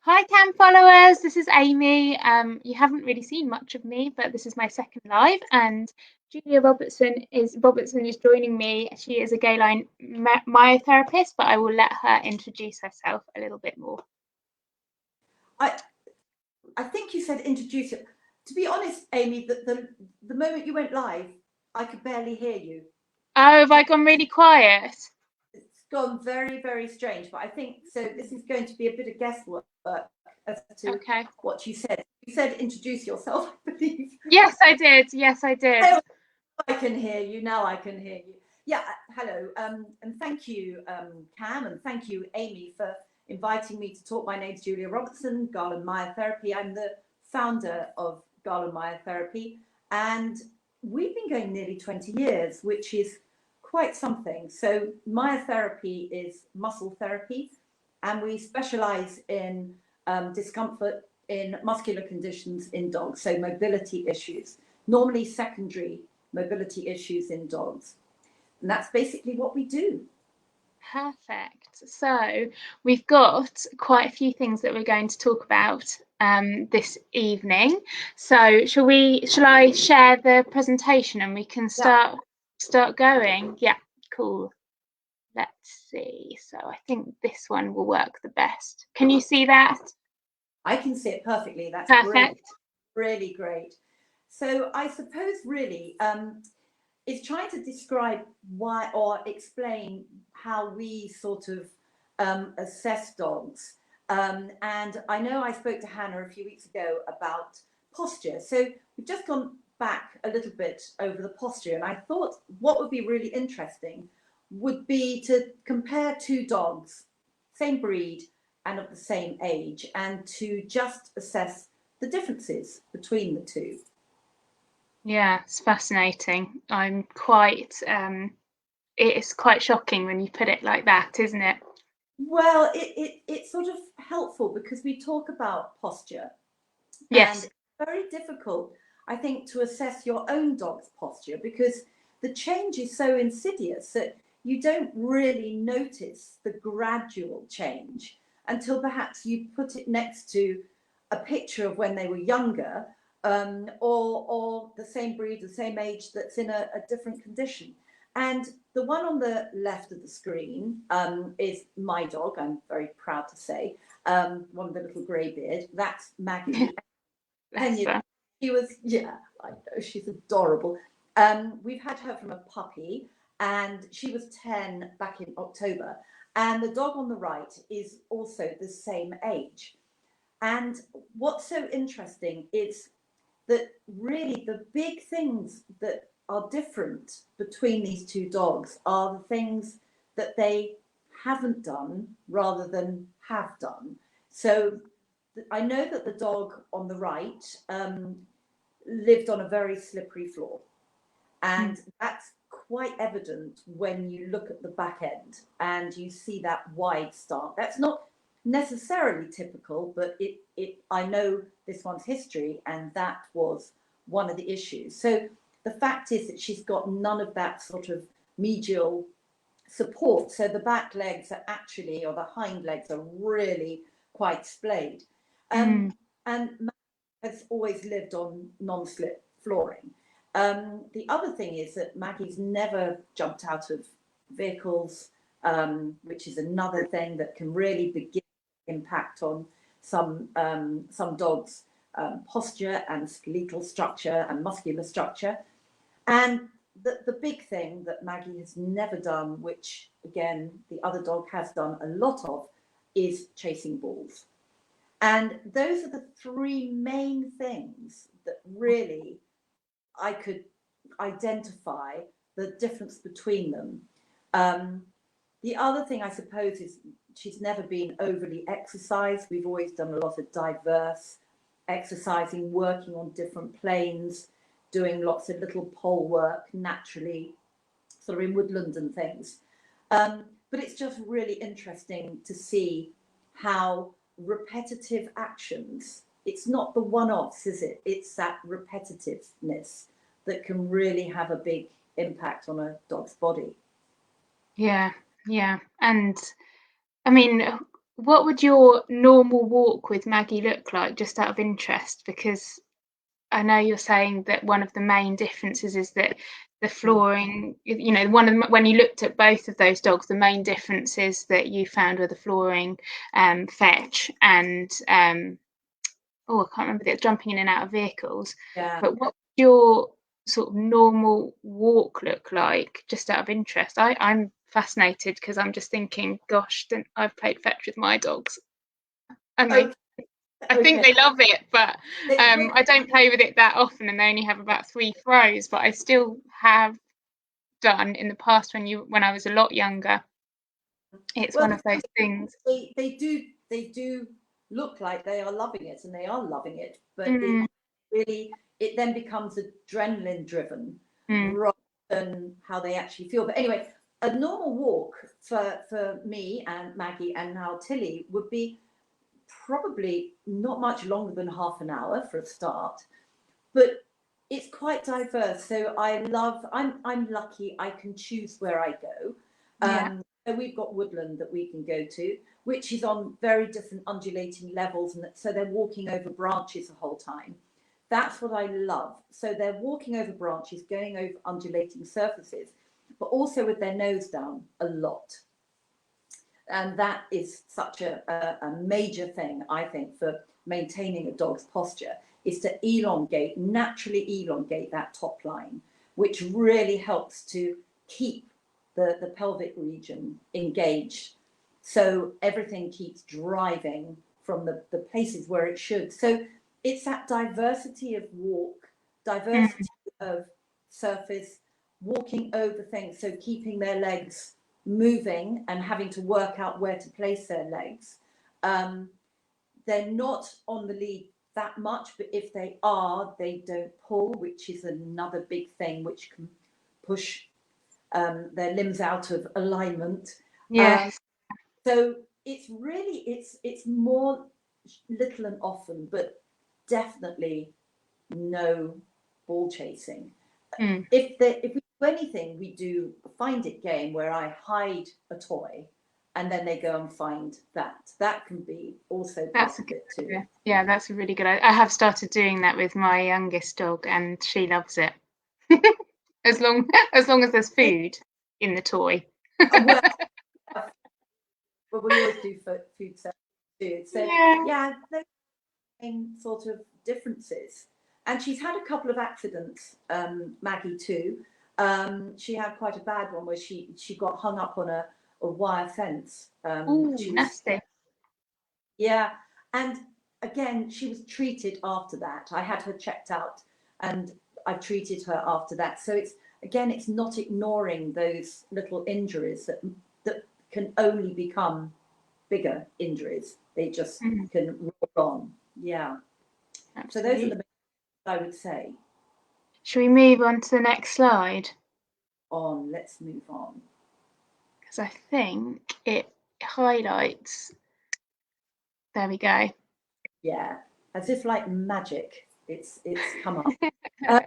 Hi Cam followers, this is Amy. You haven't really seen much of me, but this is my second live, and Julia Robertson is joining me. She is a Galen myotherapist, but I will let her introduce herself a little bit more. I think you said introduce it. To be honest, Amy, the moment you went live, I could barely hear you. Oh, have I gone really quiet? It's gone very, very strange, but I think so. This is going to be a bit of guesswork as to what you said. You said introduce yourself, I believe. Yes, I did. Yes, I did. I can hear you now. I can hear you. Yeah. Hello. And thank you, Cam, and thank you, Amy, for inviting me to talk. My name's Julia Robertson, Galen Myotherapy. I'm the founder of Galen Myotherapy, and we've been going nearly 20 years, which is quite something. So myotherapy is muscle therapy, and we specialize in discomfort in muscular conditions in dogs, so mobility issues, normally secondary mobility issues in dogs. And that's basically what we do. Perfect. So we've got quite a few things that we're going to talk about this evening. So shall I share the presentation and we can start going? Yeah, cool. Let's see. So I think this one will work the best. Can you see that? I can see it perfectly. That's perfect. Really great. So I suppose really is trying to describe why or explain how we sort of assess dogs. And I know I spoke to Hannah a few weeks ago about posture. So we've just gone back a little bit over the posture. And I thought what would be really interesting would be to compare two dogs, same breed and of the same age, and to just assess the differences between the two. Yeah, it's fascinating. I'm quite, it's quite shocking when you put it like that, isn't it? Well, it's sort of helpful because we talk about posture. Yes. And it's very difficult, I think, to assess your own dog's posture because the change is so insidious that you don't really notice the gradual change until perhaps you put it next to a picture of when they were younger, or the same breed, the same age that's in a different condition. And the one on the left of the screen is my dog, I'm very proud to say, one with the little grey beard. That's Maggie. 10 years. She was, yeah, I know, she's adorable. We've had her from a puppy, and she was 10 back in October. And the dog on the right is also the same age. And what's so interesting is that really the big things that are different between these two dogs are the things that they haven't done rather than have done. So I know that the dog on the right lived on a very slippery floor, and that's quite evident when you look at the back end and you see that wide start. That's not necessarily typical, but I know this one's history, and that was one of the issues. So the fact is that she's got none of that sort of medial support. So the back legs are actually, or the hind legs are really quite splayed. And has always lived on non-slip flooring. The other thing is that Maggie's never jumped out of vehicles, which is another thing that can really begin to impact on some dogs' posture and skeletal structure and muscular structure. And the big thing that Maggie has never done, which again the other dog has done a lot of, is chasing balls. And those are the three main things that really I could identify the difference between them. The other thing I suppose is she's never been overly exercised. We've always done a lot of diverse exercising, working on different planes, doing lots of little pole work naturally, sort of in woodland and things. But it's just really interesting to see how repetitive actions, it's not the one-offs, is it? It's that repetitiveness that can really have a big impact on a dog's body. Yeah. And I mean, what would your normal walk with Maggie look like, just out of interest? Because I know you're saying that one of the main differences is that the flooring, you know, when you looked at both of those dogs, the main differences that you found were the flooring, fetch, and I can't remember the jumping in and out of vehicles. Yeah. But what would your sort of normal walk look like, just out of interest? I'm fascinated because I'm just thinking, gosh, I've played fetch with my dogs, and I think they love it, but I don't play with it that often, and they only have about 3 throws. But I still have done in the past when I was a lot younger. It's one of those things. They do look like they are loving it, and they are loving it, but it then becomes adrenaline driven rather than how they actually feel. But anyway, a normal walk for me and Maggie and now Tilly would be probably not much longer than half an hour for a start, but it's quite diverse. So I'm lucky I can choose where I go. So we've got woodland that we can go to, which is on very different undulating levels, and so they're walking over branches the whole time. That's what I love. So they're walking over branches, going over undulating surfaces, but also with their nose down a lot. And that is such a major thing, I think, for maintaining a dog's posture, is to naturally elongate that top line, which really helps to keep the pelvic region engaged. So everything keeps driving from the places where it should. So it's that diversity of walk, diversity of surface, walking over things, so keeping their legs moving and having to work out where to place their legs. They're not on the lead that much, but if they are, they don't pull, which is another big thing which can push their limbs out of alignment. Yes. So it's really, it's more little and often, but definitely no ball chasing. If we do anything, we do a find it game where I hide a toy and then they go and find that. That can be also part of it too. Yeah, that's a really good idea. I have started doing that with my youngest dog, and she loves it. as long as there's food in the toy. But we always do food service too. So yeah, those same sort of differences. And she's had a couple of accidents, Maggie too. She had quite a bad one where she got hung up on a wire fence. Nasty. Yeah, and again, she was treated after that. I had her checked out, and I treated her after that. So it's not ignoring those little injuries that can only become bigger injuries. They just can roll on. Yeah. Absolutely. So those are the things I would say. Shall we move on to the next slide? Let's move on. Because I think it highlights. There we go. Yeah, as if like magic, it's come up.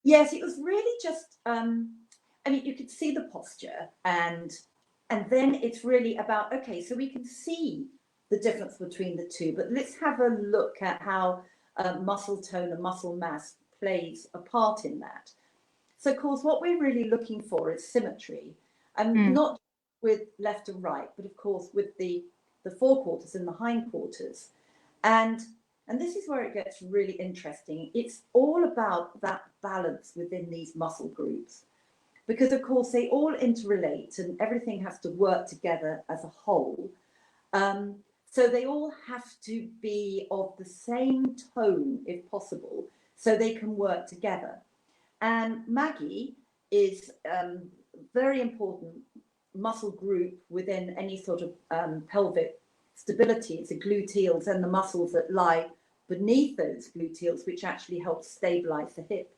Yes, it was really just. I mean, you could see the posture, and then it's really about, okay, so we can see the difference between the two, but let's have a look at how muscle tone and muscle mass plays a part in that. So, of course, what we're really looking for is symmetry, and not with left and right, but of course with the forequarters and the hindquarters, and this is where it gets really interesting. It's all about that balance within these muscle groups, because of course they all interrelate and everything has to work together as a whole. So they all have to be of the same tone if possible, so they can work together. And Maggie is very important muscle group within any sort of pelvic stability. It's the gluteals and the muscles that lie beneath those gluteals, which actually help stabilize the hip.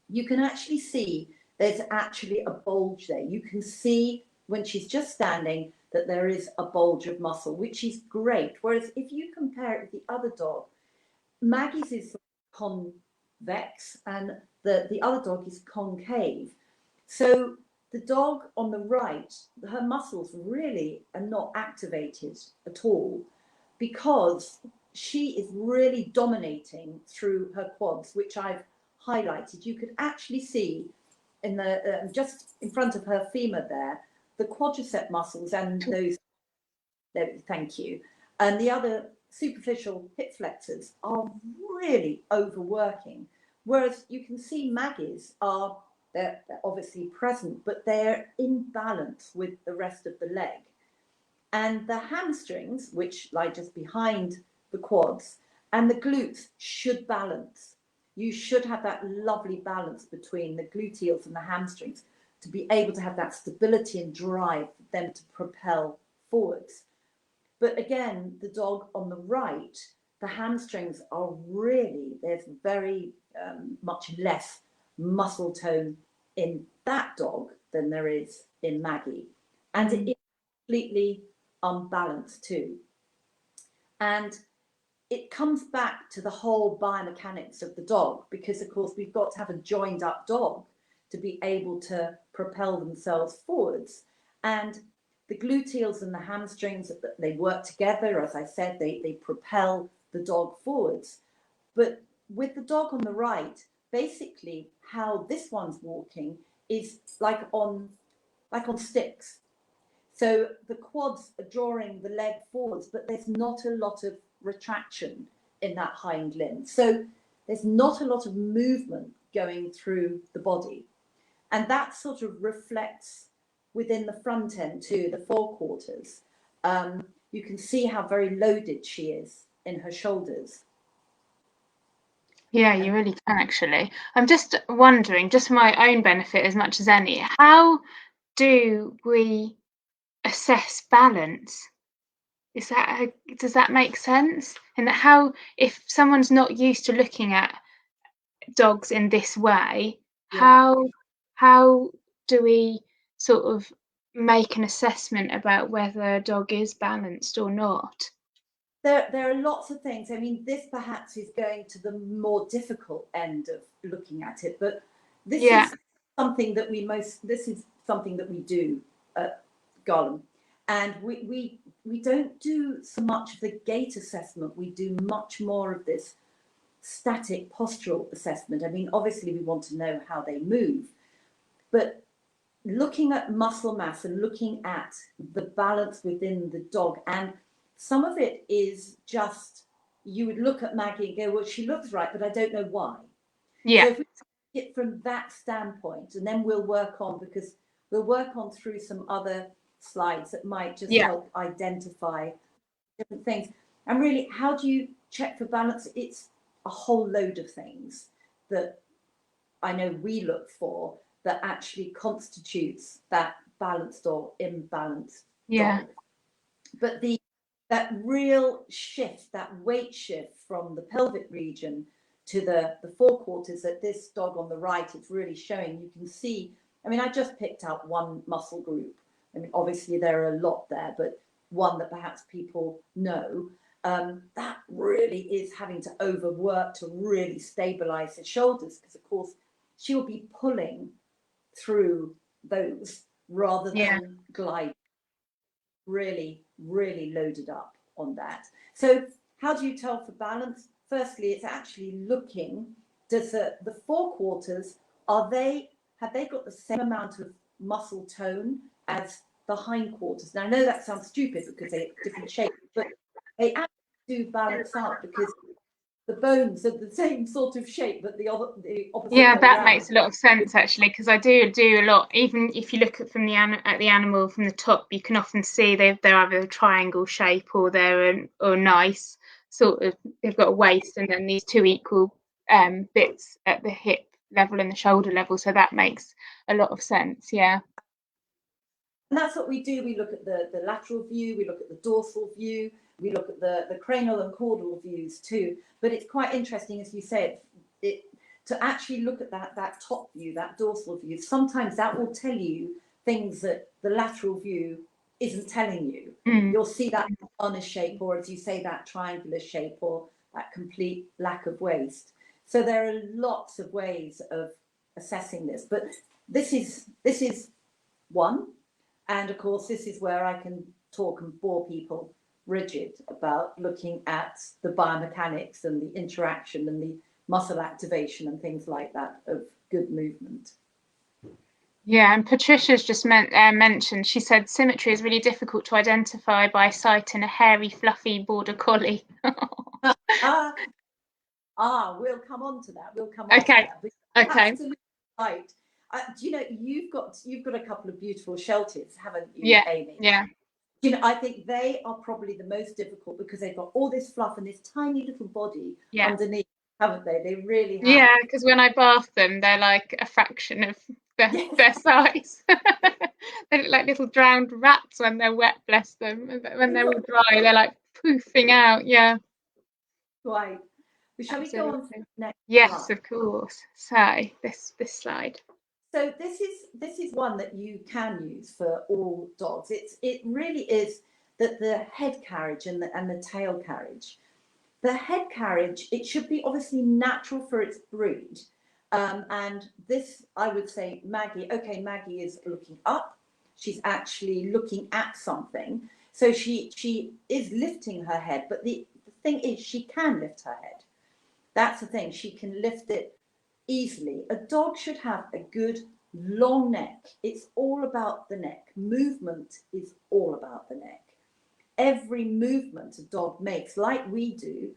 You can actually see there's actually a bulge there. You can see when she's just standing that there is a bulge of muscle, which is great. Whereas if you compare it with the other dog, Maggie's is convex and the other dog is concave. So The dog on the right, her muscles really are not activated at all because she is really dominating through her quads, which I've highlighted. You could actually see in the just in front of her femur there, the quadricep muscles and those, thank you, and the other superficial hip flexors are really overworking. Whereas you can see Maggie's are, they're obviously present, but they're in balance with the rest of the leg. And the hamstrings, which lie just behind the quads, and the glutes should balance. You should have that lovely balance between the gluteals and the hamstrings to be able to have that stability and drive for them to propel forwards. But again, the dog on the right, the hamstrings are really, there's very much less muscle tone in that dog than there is in Maggie. And it is completely unbalanced too. And it comes back to the whole biomechanics of the dog, because of course we've got to have a joined up dog to be able to propel themselves forwards. And the gluteals and the hamstrings, they work together. As I said, they propel the dog forwards. But with the dog on the right, basically how this one's walking is like on sticks. So the quads are drawing the leg forwards, but there's not a lot of retraction in that hind limb. So there's not a lot of movement going through the body. And that sort of reflects within the front end too, the forequarters. You can see how very loaded she is in her shoulders. Yeah, you really can actually. I'm just wondering, just for my own benefit as much as any, how do we assess balance? Does that make sense? And how, if someone's not used to looking at dogs in this way, Yeah. how do we sort of make an assessment about whether a dog is balanced or not? There are lots of things. I mean, this perhaps is going to the more difficult end of looking at it, but this is something that this is something that we do at Galen. And we don't do so much of the gait assessment. We do much more of this static postural assessment. I mean, obviously we want to know how they move, but looking at muscle mass and looking at the balance within the dog, and some of it is just, you would look at Maggie and go, well, she looks right, but I don't know why. Yeah. So if we take it from that standpoint, and then we'll work on through some other slides that might just help identify different things. And really, how do you check for balance? It's a whole load of things that I know we look for that actually constitutes that balanced or imbalanced dog. But that real shift, that weight shift from the pelvic region to the forequarters that this dog on the right is really showing, you can see, I mean, I just picked out one muscle group. I mean, obviously there are a lot there, but one that perhaps people know, that really is having to overwork to really stabilize the shoulders, because of course she will be pulling through those rather than gliding. Really, really loaded up on that. So how do you tell for balance? Firstly, it's actually looking, does the forequarters, have they got the same amount of muscle tone as the hindquarters? Now I know that sounds stupid because they're different shapes, but they actually do balance out, because the bones are the same sort of shape, but the opposite way That around. makes a lot of sense actually, because I do a lot. Even if you look at the animal from the top, you can often see they're either a triangle shape or they're nice sort of. They've got a waist and then these two equal bits at the hip level and the shoulder level. So that makes a lot of sense. Yeah. And that's what we do. We look at the lateral view, we look at the dorsal view, we look at the cranial and caudal views too. But it's quite interesting, as you said, to actually look at that top view, that dorsal view. Sometimes that will tell you things that the lateral view isn't telling you. You'll see that banana shape, or as you say, that triangular shape, or that complete lack of waist. So there are lots of ways of assessing this, but this is one. And of course, this is where I can talk and bore people rigid about looking at the biomechanics and the interaction and the muscle activation and things like that of good movement. Yeah, and Patricia's just mentioned, she said symmetry is really difficult to identify by sight in a hairy, fluffy border collie. We'll come on to that. We'll come on to Okay. that. But Okay. absolutely right. Do you know, you've got a couple of beautiful shelties, haven't you, Yeah. Amy? Yeah. You know, I think they are probably the most difficult because they've got all this fluff and this tiny little body underneath, haven't they? They really have. Yeah, because when I bath them, they're like a fraction of their size. They look like little drowned rats when they're wet, bless them. When they're all dry, they're like poofing out. Yeah. Right. But shall we go on to the next Yes, slide? of course. So this slide. So this is one that you can use for all dogs. It really is that the head carriage and the tail carriage. The head carriage, it should be obviously natural for its breed. And this, I would say, Maggie is looking up. She's actually looking at something. So she is lifting her head, but the thing is she can lift her head. That's the thing, she can lift it easily. A dog should have a good long neck. It's all about the neck. Movement is all about the neck. Every movement a dog makes, like we do,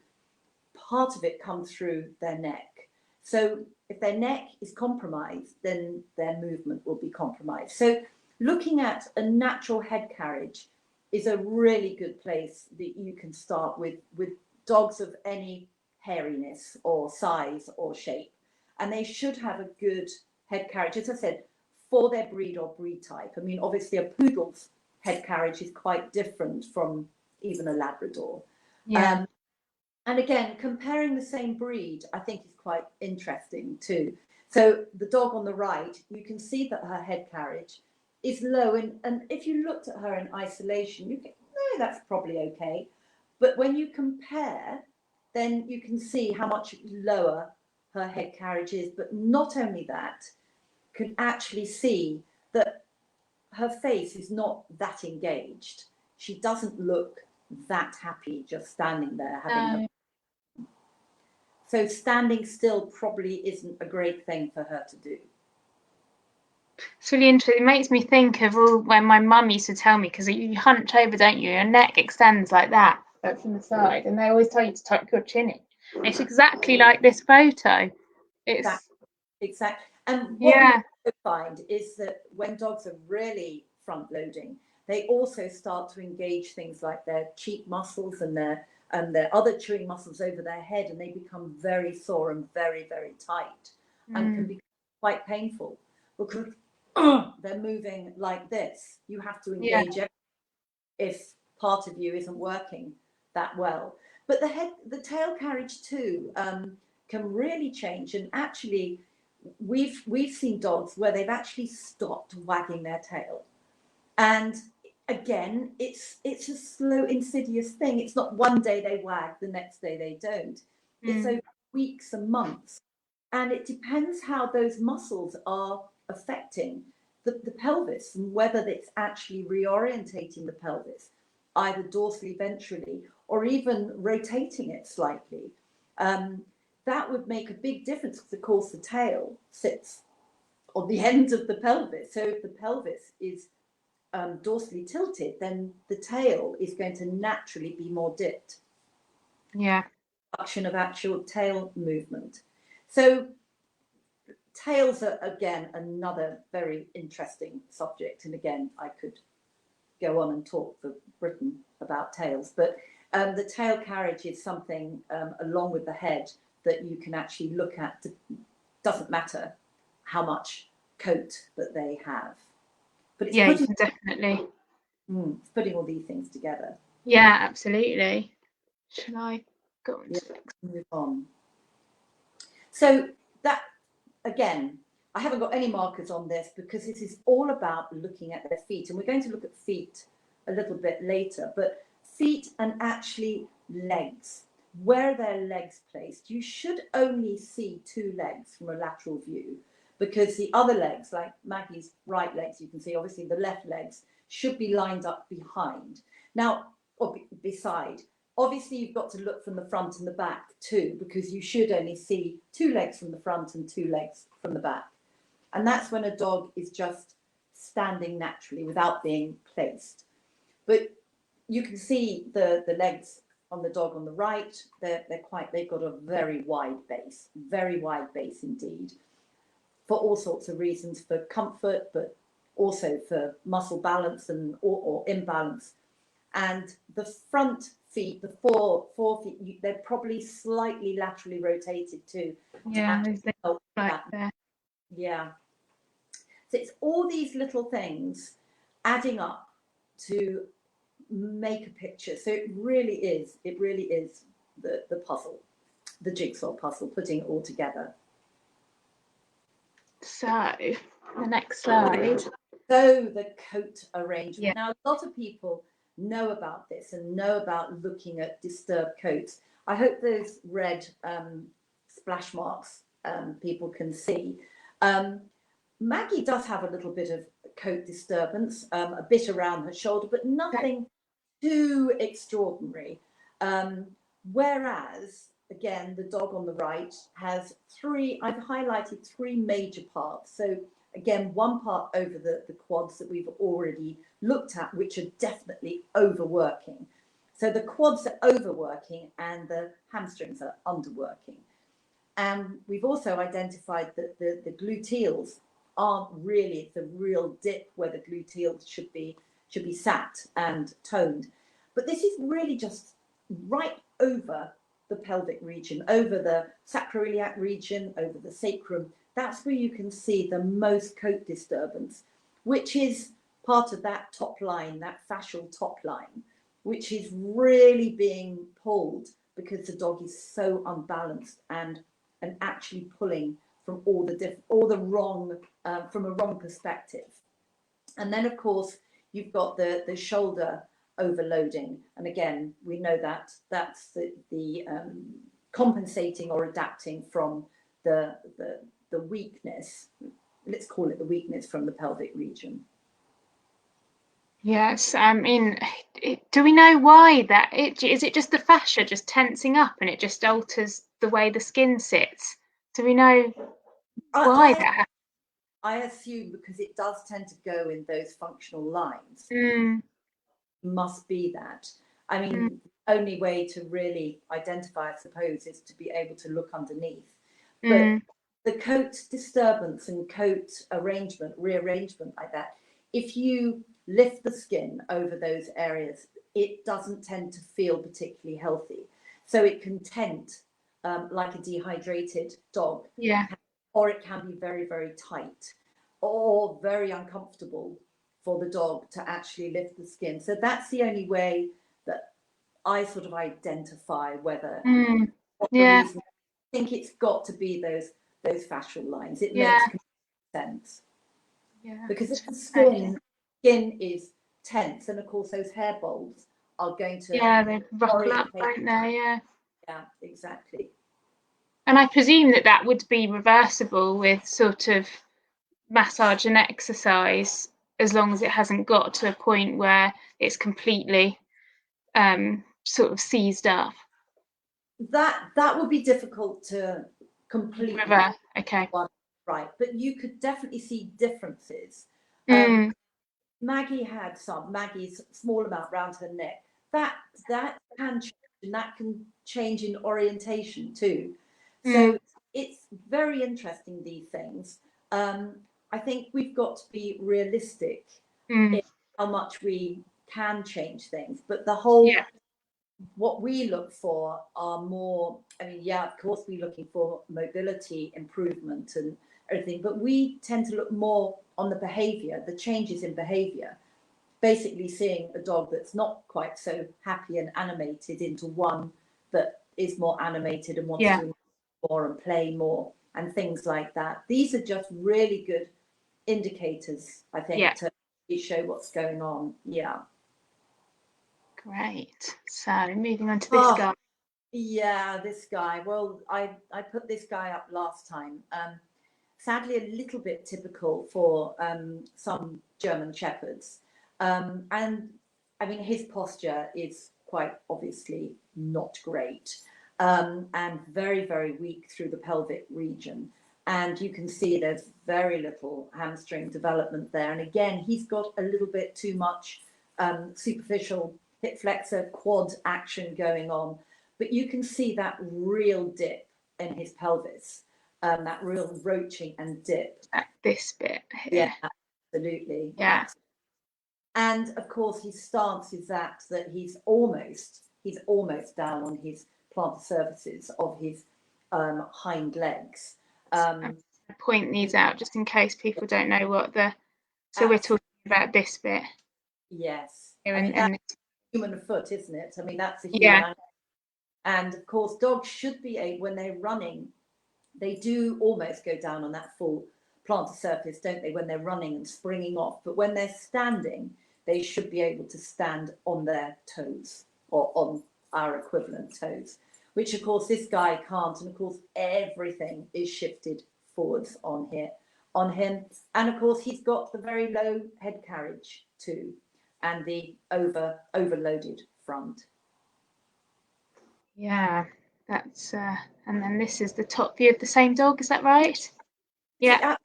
part of it comes through their neck. So if their neck is compromised, then their movement will be compromised. So looking at a natural head carriage is a really good place that you can start with dogs of any hairiness or size or shape. And they should have a good head carriage, as I said, for their breed or breed type. I mean, obviously a poodle's head carriage is quite different from even a Labrador. Yeah. And again, comparing the same breed, I think is quite interesting too. So the dog on the right, you can see that her head carriage is low. And if you looked at her in isolation, you think, no, that's probably okay. But when you compare, then you can see how much lower her head carriage is. But not only that, can actually see that her face is not that engaged. She doesn't look that happy just standing there having So standing still probably isn't a great thing for her to do. It's really interesting. It makes me think of when my mum used to tell me, because you hunch over, don't you? Your neck extends like that, but from the side, and they always tell you to tuck your chin in. It's exactly like this photo. It's exactly. And what we also find is that when dogs are really front loading, they also start to engage things like their cheek muscles and their other chewing muscles over their head, and they become very sore and very, very tight and can be quite painful because they're moving like this. You have to engage if part of you isn't working that well. But the tail carriage too can really change. And actually, we've seen dogs where they've actually stopped wagging their tail. And again, it's a slow, insidious thing. It's not one day they wag, the next day they don't. It's over weeks and months. And it depends how those muscles are affecting the pelvis and whether it's actually reorientating the pelvis, either dorsally, ventrally, or even rotating it slightly. That would make a big difference because, of course, the tail sits on the end of the pelvis. So if the pelvis is dorsally tilted, then the tail is going to naturally be more dipped. Yeah. Function of actual tail movement. So tails are, again, another very interesting subject. And again, I could go on and talk for Britain about tails. But the tail carriage is something, along with the head, that you can actually look at. Doesn't matter how much coat that they have. But it's you can definitely. It's putting all these things together. Yeah, absolutely. Shall I go on to move on? So that, again, I haven't got any markers on this because this is all about looking at their feet. And we're going to look at feet a little bit later. But feet and actually legs. Where are their legs placed? You should only see two legs from a lateral view. because the other legs, like Maggie's right legs, you can see obviously the left legs should be lined up behind. Now, or beside. Obviously, you've got to look from the front and the back too, because you should only see 2 legs from the front and 2 legs from the back. And that's when a dog is just standing naturally without being placed. But you can see the legs on the dog on the right, they've got a very wide base indeed, for all sorts of reasons, for comfort, but also for muscle balance and or imbalance. And the front feet, the four feet, they're probably slightly laterally rotated too. Yeah, Help right that. there. Yeah. So it's all these little things adding up to make a picture. So it really is the puzzle, the jigsaw puzzle, putting it all together. So the next slide. So the coat arrangement. Yeah. Now, a lot of people know about this and know about looking at disturbed coats. I hope those red splash marks people can see. Maggie does have a little bit of coat disturbance, a bit around her shoulder, but nothing too extraordinary. Whereas, again, the dog on the right has 3, I've highlighted 3 major parts. So again, one part over the quads that we've already looked at, which are definitely overworking. So the quads are overworking and the hamstrings are underworking. And we've also identified that the gluteals aren't really the real dip where the gluteals should be sat and toned. But this is really just right over the pelvic region, over the sacroiliac region, over the sacrum. That's where you can see the most coat disturbance, which is part of that top line, that fascial top line, which is really being pulled because the dog is so unbalanced and actually pulling from all the wrong, from a wrong perspective. And then, of course, you've got the shoulder overloading. And again, we know that that's the compensating or adapting from the weakness, let's call it the weakness from the pelvic region. Yes, I mean, do we know why that? Is it just the fascia just tensing up and it just alters the way the skin sits? Do we know why that happens? I assume because it does tend to go in those functional lines. Must be that. I mean, the only way to really identify, I suppose, is to be able to look underneath. But the coat disturbance and coat arrangement, rearrangement like that, if you lift the skin over those areas, it doesn't tend to feel particularly healthy. So it can tent like a dehydrated dog. Yeah. Or it can be very, very tight or very uncomfortable for the dog to actually lift the skin. So that's the only way that I sort of identify whether Yeah. reason. I think it's got to be those fascial lines. It Yeah. makes sense. Yeah. Because if the skin is tense, and of course those hair bulbs are going to they ruffle up, don't they? Yeah, exactly. And I presume that would be reversible with sort of massage and exercise, as long as it hasn't got to a point where it's completely sort of seized up. That would be difficult to completely reverse. Okay. Right, but you could definitely see differences. Maggie's small amount around her neck. That can change, and that can change in orientation too. So it's very interesting, these things. I think we've got to be realistic in how much we can change things, but the whole what we look for are more, I mean, yeah, of course we're looking for mobility improvement and everything, but we tend to look more on the behaviour, the changes in behaviour. Basically seeing a dog that's not quite so happy and animated into one that is more animated and wants to more and play more and things like that. These are just really good indicators, I think, to show what's going on. Yeah. Great. So moving on to this guy. Yeah, this guy. Well, I put this guy up last time. sadly a little bit typical for some German Shepherds. And I mean, his posture is quite obviously not great, and very, very weak through the pelvic region. And you can see there's very little hamstring development there. And again, he's got a little bit too much superficial hip flexor quad action going on. But you can see that real dip in his pelvis, that real roaching and dip. At this bit Yeah, here. absolutely. Yeah. And of course, his stance is that he's almost down on his plantar surfaces of his hind legs. Point these out just in case people don't know what the. So we're talking about this bit. Yes. Here I mean, and that's a human foot, isn't it? I mean, that's a human. Yeah. And of course, dogs should be able, when they're running, they do almost go down on that full plantar surface, don't they, when they're running and springing off. But when they're standing, they should be able to stand on their toes, or on our equivalent toes, which of course this guy can't. And of course, everything is shifted forwards on him. And of course, he's got the very low head carriage too, and the overloaded front. Yeah, that's and then this is the top view of the same dog, is that right? Yeah.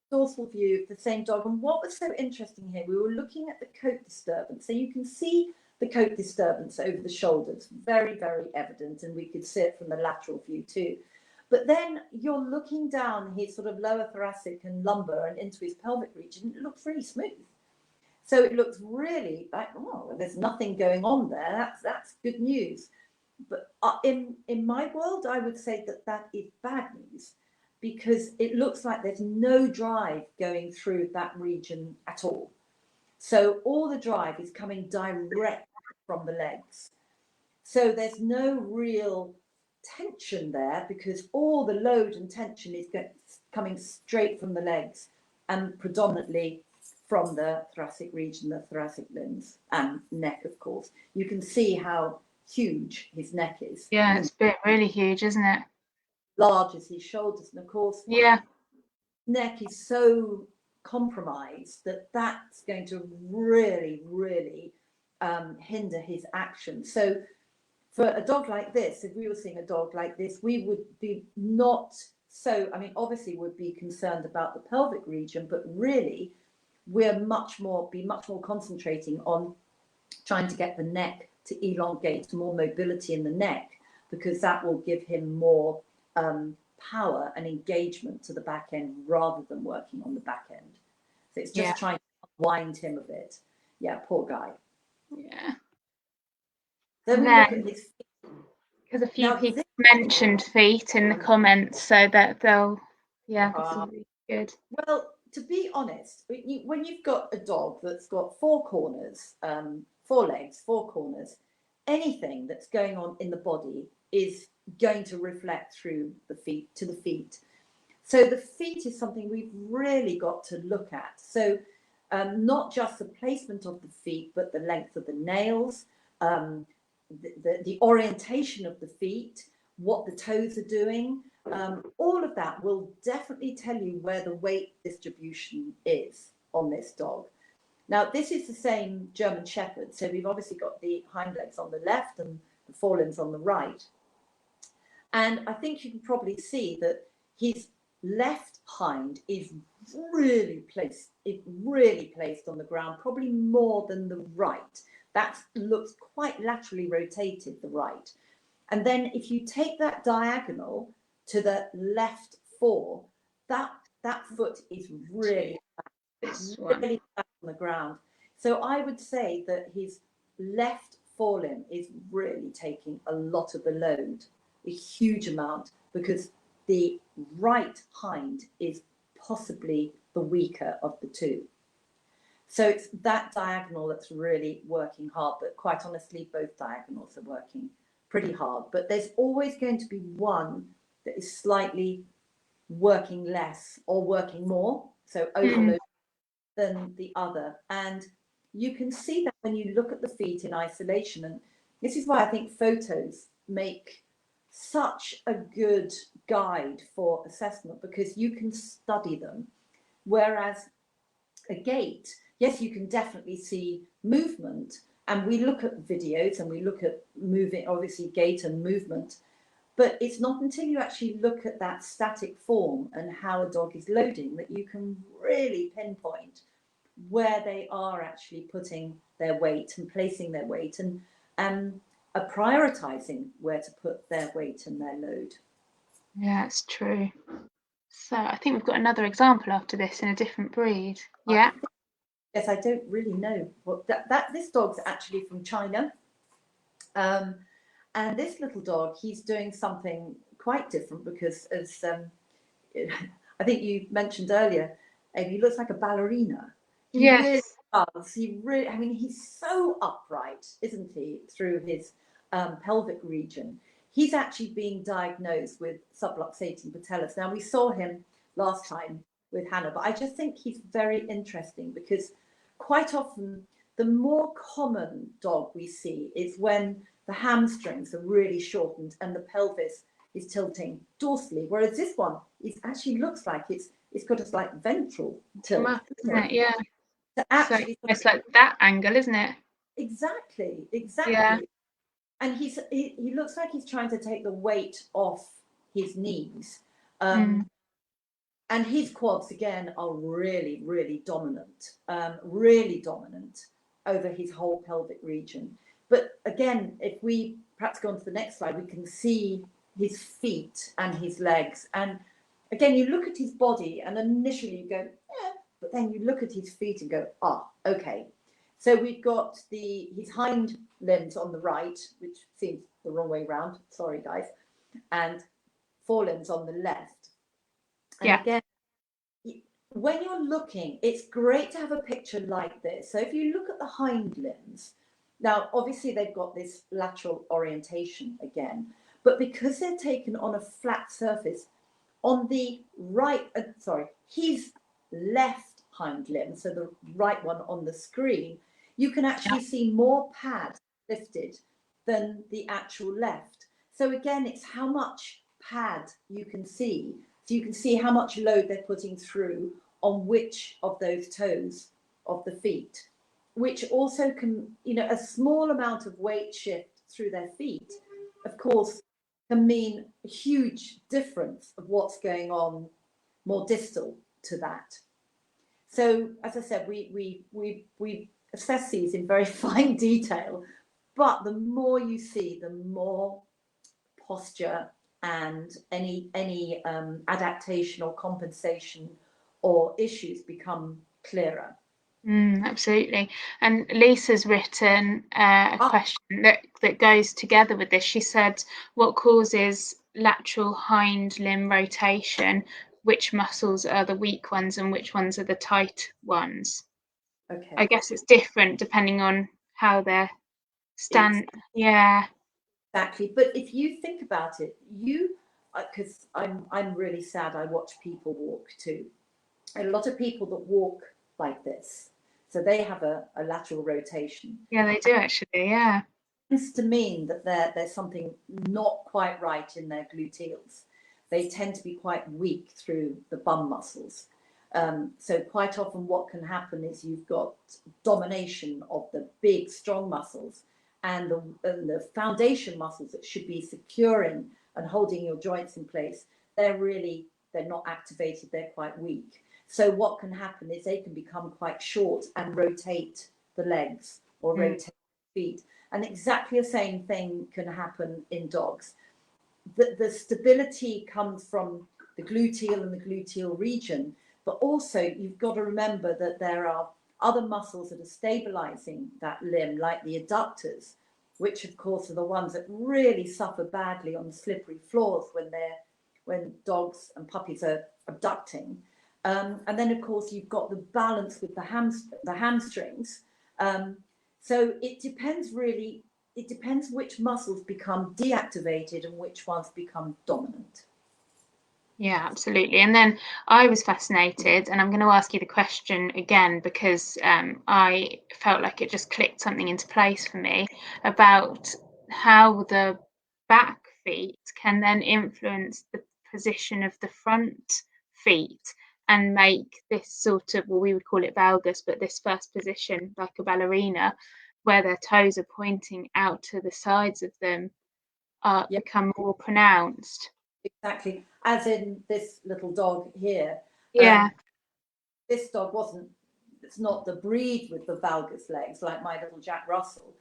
Dorsal view of the same dog. And what was so interesting here, we were looking at the coat disturbance. So you can see the coat disturbance over the shoulders, very, very evident, and we could see it from the lateral view too. But then you're looking down his sort of lower thoracic and lumbar and into his pelvic region, it looks really smooth. So it looks really like, oh, there's nothing going on there. That's good news. But in my world, I would say that is bad news, because it looks like there's no drive going through that region at all. So all the drive is coming direct from the legs. So there's no real tension there, because all the load and tension is coming straight from the legs, and predominantly from the thoracic region, the thoracic limbs and neck, of course. You can see how huge his neck is. Yeah, it's really huge, isn't it? Large as his shoulders, and of course, yeah, neck is so compromised that that's going to really, really hinder his action. So for a dog like this, if we were seeing a dog like this, we would be not so, I mean, obviously would be concerned about the pelvic region, but really we're much more concentrating on trying to get the neck to elongate, more mobility in the neck, because that will give him more power and engagement to the back end rather than working on the back end. So it's just trying to unwind him a bit. Yeah, poor guy. Yeah. Then we look at his feet. Because a few people mentioned feet in the comments, so that they'll, this is really good. Well, to be honest, when you've got a dog that's got four corners, four legs, four corners, anything that's going on in the body is going to reflect through the feet to the feet. So the feet is something we've really got to look at. So not just the placement of the feet, but the length of the nails, the orientation of the feet, what the toes are doing. All of that will definitely tell you where the weight distribution is on this dog. Now, this is the same German Shepherd. So we've obviously got the hind legs on the left and the forelimbs on the right. And I think you can probably see that his left hind is really placed on the ground, probably more than the right. That looks quite laterally rotated, the right. And then if you take that diagonal to the left fore, that foot is really flat on the ground. So I would say that his left forelimb is really taking a lot of the load, a huge amount, because the right hind is possibly the weaker of the two. So it's that diagonal that's really working hard, but quite honestly, both diagonals are working pretty hard. But there's always going to be one that is slightly working less or working more, so overload, than the other. And you can see that when you look at the feet in isolation. And this is why I think photos make such a good guide for assessment because you can study them. Whereas a gait, yes, you can definitely see movement, and we look at videos and we look at moving, obviously gait and movement, but it's not until you actually look at that static form and how a dog is loading that you can really pinpoint where they are actually putting their weight and placing their weight, and prioritizing where to put their weight and their load. Yeah, it's true. So I think we've got another example after this in a different breed. Yeah. Yes, I don't really know what this dog's actually from China. And this little dog, he's doing something quite different because, as I think you mentioned earlier, he looks like a ballerina. He really does. He really, I mean, he's so upright, isn't he, through his pelvic region. He's actually being diagnosed with subluxating patellus. Now, we saw him last time with Hannah, but I just think he's very interesting because quite often the more common dog we see is when the hamstrings are really shortened and the pelvis is tilting dorsally, whereas this one, it actually looks like it's got a slight ventral tilt. Isn't it? Yeah. So actually, so it's like that angle, isn't it? Exactly. Yeah. And he looks like he's trying to take the weight off his knees. And his quads, again, are really, really dominant over his whole pelvic region. But again, if we perhaps go on to the next slide, we can see his feet and his legs. And again, you look at his body and initially you go, eh, but then you look at his feet and go, okay. So we've got his hind limbs on the right, which seems the wrong way around, sorry guys, and forelimbs on the left. And again, when you're looking, it's great to have a picture like this. So if you look at the hind limbs, now obviously they've got this lateral orientation again, but because they're taken on a flat surface, on the right, his left hind limb, so the right one on the screen, you can actually see more pad lifted than the actual left. So again, it's how much pad you can see. So you can see how much load they're putting through on which of those toes of the feet, which also can, a small amount of weight shift through their feet, of course, can mean a huge difference of what's going on more distal to that. So, as I said, we assess these in very fine detail, but the more you see, the more posture and any adaptation or compensation or issues become clearer. Absolutely. And Lisa's written a question that goes together with this. She said, what causes lateral hind limb rotation? Which muscles are the weak ones and which ones are the tight ones? Okay. I guess it's different depending on how they're Yeah. Exactly. But if you think about it, because I'm really sad, I watch people walk too. A lot of people that walk like this, so they have a lateral rotation. Yeah, they do actually, yeah. It tends to mean that there's something not quite right in their gluteals. They tend to be quite weak through the bum muscles. So quite often what can happen is you've got domination of the big, strong muscles and the foundation muscles that should be securing and holding your joints in place. They're not activated, they're quite weak. So what can happen is they can become quite short and rotate the legs or rotate the feet. And exactly the same thing can happen in dogs. The stability comes from the gluteal and the gluteal region, but also you've got to remember that there are other muscles that are stabilizing that limb, like the adductors, which of course are the ones that really suffer badly on slippery floors when dogs and puppies are abducting. And then of course you've got the balance with the hamstrings. So it depends really. It depends which muscles become deactivated and which ones become dominant. Yeah, absolutely. And then I was fascinated, and I'm going to ask you the question again because I felt like it just clicked something into place for me about how the back feet can then influence the position of the front feet and make this sort of, well, we would call it valgus, but this first position, like a ballerina, where their toes are pointing out to the sides of them, become more pronounced. Exactly. As in this little dog here. Yeah. This dog it's not the breed with the valgus legs like my little Jack Russell.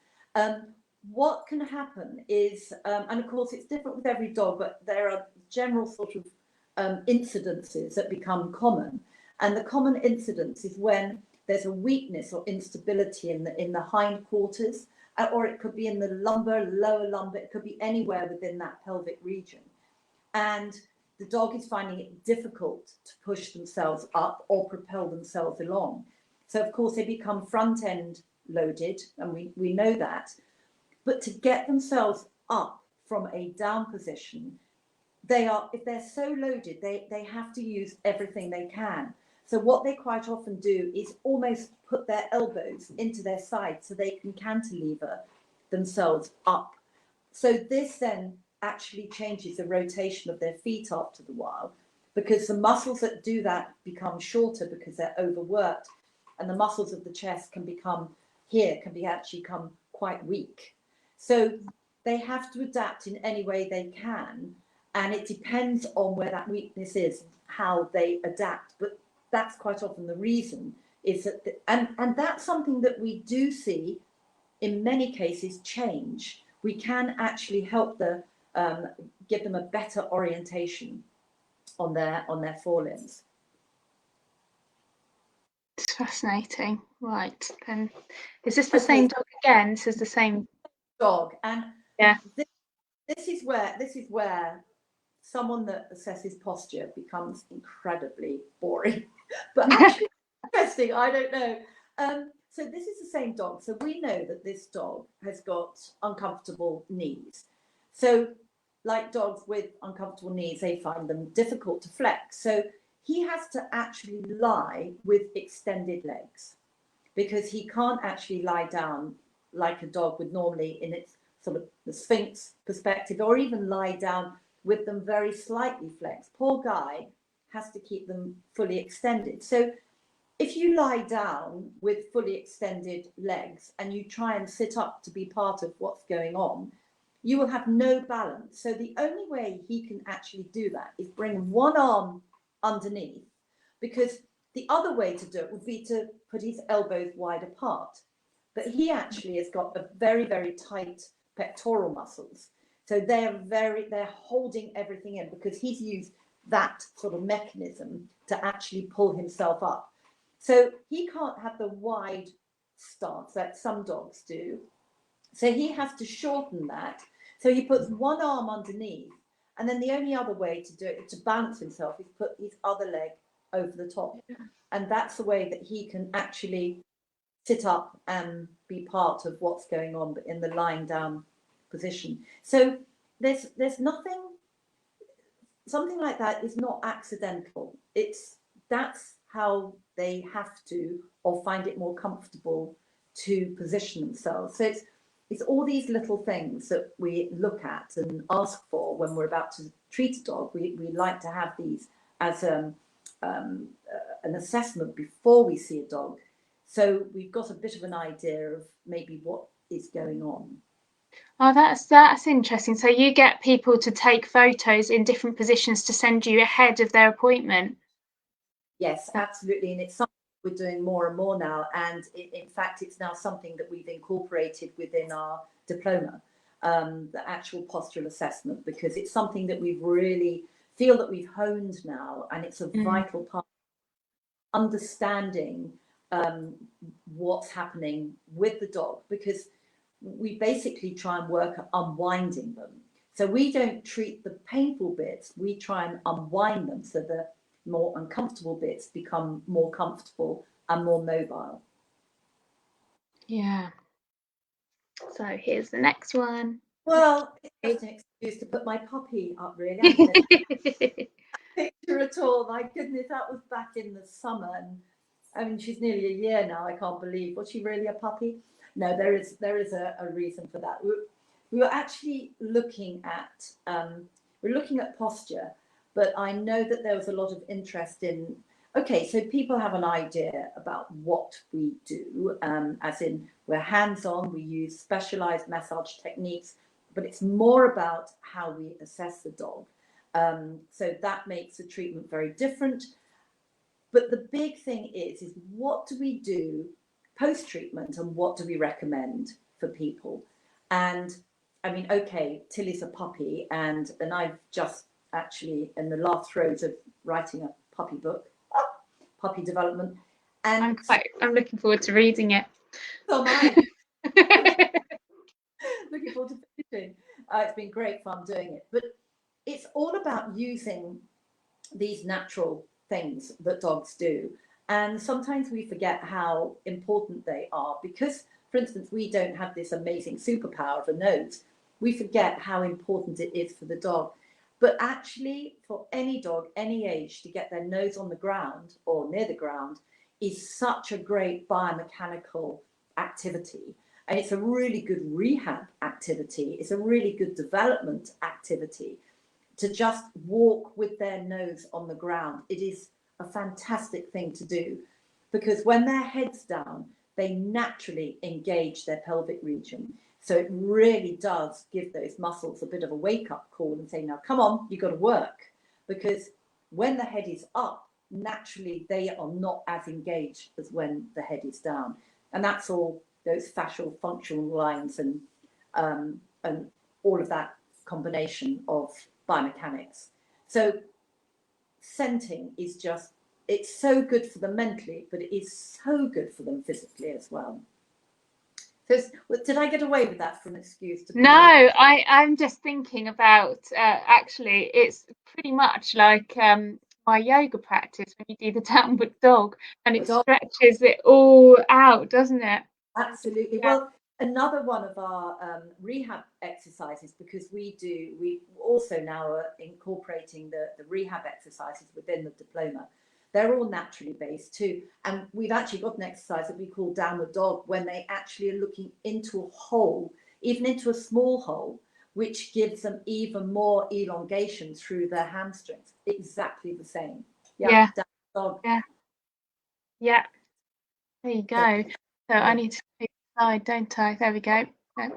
What can happen is, and of course it's different with every dog, but there are general sort of incidences that become common. And the common incidence is when there's a weakness or instability in the hind quarters, or it could be in the lumbar, lower lumbar, it could be anywhere within that pelvic region. And the dog is finding it difficult to push themselves up or propel themselves along. So of course they become front end loaded, and we know that. But to get themselves up from a down position, if they're so loaded, they have to use everything they can. So what they quite often do is almost put their elbows into their sides so they can cantilever themselves up. So this then actually changes the rotation of their feet after the while, because the muscles that do that become shorter because they're overworked, and the muscles of the chest can become quite weak. So they have to adapt in any way they can, and it depends on where that weakness is, how they adapt. But that's quite often the reason, is that and that's something that we do see in many cases change. We can actually help give them a better orientation on their forelimbs. It's fascinating. Right, then is this the same dog again? This is the same dog, and yeah. This is where someone that assesses posture becomes incredibly boring, but actually interesting. I don't know. So this is the same dog. So we know that this dog has got uncomfortable knees. So like dogs with uncomfortable knees, they find them difficult to flex. So he has to actually lie with extended legs, because he can't actually lie down like a dog would normally in its sort of the Sphinx perspective, or even lie down with them very slightly flexed. Poor guy has to keep them fully extended. So if you lie down with fully extended legs and you try and sit up to be part of what's going on, you will have no balance. So the only way he can actually do that is bring one arm underneath, because the other way to do it would be to put his elbows wide apart. But he actually has got a very, very tight pectoral muscles. So they're holding everything in, because he's used that sort of mechanism to actually pull himself up. So he can't have the wide stance that some dogs do. So he has to shorten that. So he puts one arm underneath, and then the only other way to do it, to balance himself, is put his other leg over the top. And that's the way that he can actually sit up and be part of what's going on, but in the lying down position. So there's nothing, something like that is not accidental. That's how they have to, or find it more comfortable to position themselves. So it's all these little things that we look at and ask for when we're about to treat a dog. We like to have these as an assessment before we see a dog, so we've got a bit of an idea of maybe what is going on. Oh, that's interesting. So you get people to take photos in different positions to send you ahead of their appointment? Yes, absolutely, and it's something we're doing more and more now, and in fact it's now something that we've incorporated within our diploma, the actual postural assessment, because it's something that we really feel that we've honed now, and it's a vital part of understanding what's happening with the dog, because we basically try and work at unwinding them. So we don't treat the painful bits, we try and unwind them so the more uncomfortable bits become more comfortable and more mobile. Yeah. So here's the next one. Well, it's just an excuse to put my puppy up, really. I haven't a picture at all. My goodness, that was back in the summer. And I mean, she's nearly a year now. I can't believe. Was she really a puppy? No, there is a reason for that. we were actually looking at posture, but I know that there was a lot of interest in, okay, so people have an idea about what we do, as in we're hands-on, we use specialized massage techniques, but it's more about how we assess the dog. So that makes the treatment very different. But the big thing is what do we do post-treatment and what do we recommend for people? And I mean, okay, Tilly's a puppy, and I've just actually in the last throes of writing a puppy book, puppy development. And I'm looking forward to reading it. So am I. Looking forward to finishing. It's been great fun doing it. But it's all about using these natural things that dogs do. And sometimes we forget how important they are because, for instance, we don't have this amazing superpower of a nose. We forget how important it is for the dog. But actually, for any dog, any age, to get their nose on the ground or near the ground is such a great biomechanical activity. And it's a really good rehab activity. It's a really good development activity to just walk with their nose on the ground. It is a fantastic thing to do because when their head's down, they naturally engage their pelvic region. So it really does give those muscles a bit of a wake-up call and say, now, come on, you've got to work. Because when the head is up, naturally, they are not as engaged as when the head is down. And that's all those fascial functional lines and all of that combination of biomechanics. So scenting is just, it's so good for them mentally, but it is so good for them physically as well. So did I get away with that for an excuse? No, I'm just thinking about, actually, it's pretty much like my yoga practice when you do the downward dog and it stretches it all out, doesn't it? Absolutely. Yeah. Well, another one of our rehab exercises, because we also now are incorporating the rehab exercises within the diploma. They're all naturally based too. And we've actually got an exercise that we call downward dog when they actually are looking into a hole, even into a small hole, which gives them even more elongation through their hamstrings. Exactly the same. Yeah. Downward dog. Yeah. Yeah. There you go. So I need to pick a side, don't I? There we go. Yeah.